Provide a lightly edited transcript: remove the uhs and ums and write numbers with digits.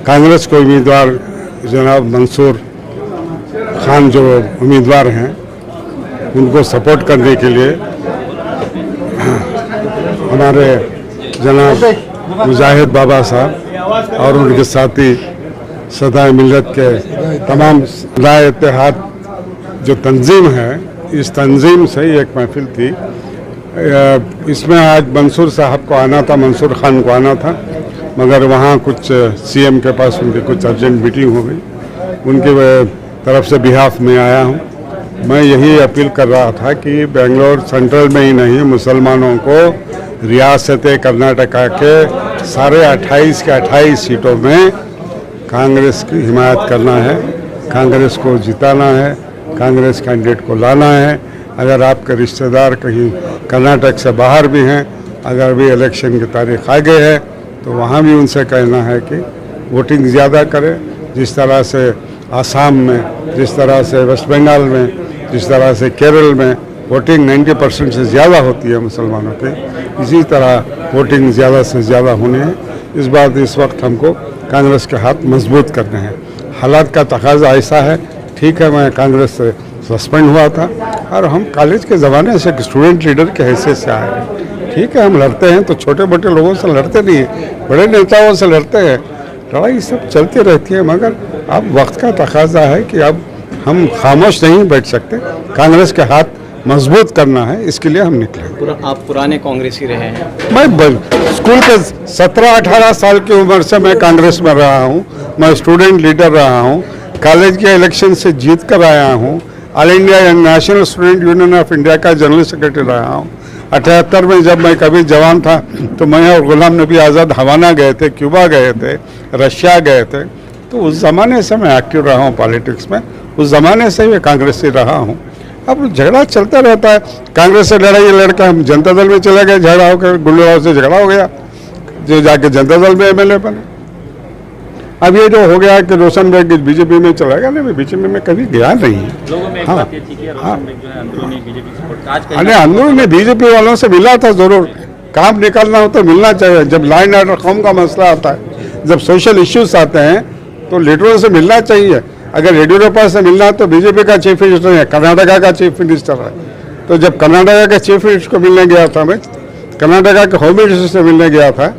कांग्रेस के उम्मीदवार जनाब मंसूर खान जो उम्मीदवार हैं उनको सपोर्ट करने के लिए हमारे जनाब मुजाहिद बाबा साहब और उनके साथी सदाए मिल्लत के तमाम सदाए इत्तेहाद जो तंजीम है, इस तंजीम से एक महफिल थी। इसमें आज मंसूर साहब को आना था, मंसूर खान को आना था, मगर वहाँ कुछ सीएम के पास उनकी कुछ अर्जेंट मीटिंग हो गई। उनके तरफ से बिहाफ में आया हूँ। मैं यही अपील कर रहा था कि बेंगलोर सेंट्रल में ही नहीं, मुसलमानों को रियासत कर्नाटका के सारे 28 के 28 सीटों में कांग्रेस की हिमायत करना है, कांग्रेस को जिताना है, कांग्रेस कैंडिडेट को लाना है। अगर आपके रिश्तेदार कहीं कर्नाटक से बाहर भी हैं, अगर भी इलेक्शन की तारीख आ गई है तो वहाँ भी उनसे कहना है कि वोटिंग ज़्यादा करें। जिस तरह से आसाम में, जिस तरह से वेस्ट बंगाल में, जिस तरह से केरल में वोटिंग 90% से ज़्यादा होती है मुसलमानों की, इसी तरह वोटिंग ज़्यादा से ज़्यादा होनी है। इस वक्त हमको कांग्रेस के हाथ मजबूत करने हैं। हालात का तकाजा ऐसा है। ठीक है, मैं कांग्रेस से सस्पेंड हुआ था और हम कॉलेज के ज़माने से स्टूडेंट लीडर के हैसियत से आए हैं। ठीक है, हम लड़ते हैं तो छोटे मोटे लोगों से लड़ते नहीं हैं, बड़े नेताओं से लड़ते हैं। लड़ाई सब चलती रहती है, मगर अब वक्त का तकाजा है कि अब हम खामोश नहीं बैठ सकते। कांग्रेस के हाथ मजबूत करना है, इसके लिए हम निकले। आप पुराने कांग्रेसी रहे हैं। मैं स्कूल के 17-18 साल की उम्र से मैं कांग्रेस में रहा हूँ। मैं स्टूडेंट लीडर रहा हूँ, कॉलेज के इलेक्शन से जीत कर आया हूँ, all India national student union of India का जनरल सेक्रेटरी रहा हूँ। 78 में जब मैं कभी जवान था तो मैं और गुलाम नबी आज़ाद हवाना गए थे, क्यूबा गए थे, रशिया गए थे। तो उस ज़माने से मैं एक्टिव रहा हूँ पॉलिटिक्स में, उस ज़माने से मैं कांग्रेसी रहा हूँ। अब झगड़ा चलता रहता है। कांग्रेस से लड़ाई लड़कर हम जनता दल में चले गए, झगड़ा होकर गुंडों से झगड़ा हो गया, जो जाके जनता दल में एमएलए बने। अब ये जो हो गया कि रोशन बेग बीजेपी में चला गया, नहीं, मैं बीजेपी में कभी गया नहीं। हाँ, अरे अंदरूनी बीजेपी वालों से मिला था जरूर। काम निकालना हो तो मिलना चाहिए। जब लॉ एंड ऑर्डर कौम का मसला आता है, जब सोशल इश्यूज आते हैं तो लीडरों से मिलना चाहिए। अगर येडियुरप्पा से मिलना है तो बीजेपी का चीफ मिनिस्टर है, कर्नाटका का चीफ मिनिस्टर है। तो जब कर्नाटका के चीफ मिनिस्टर को मिलने गया था, मैं कर्नाटका के होम मिनिस्टर से मिलने गया था।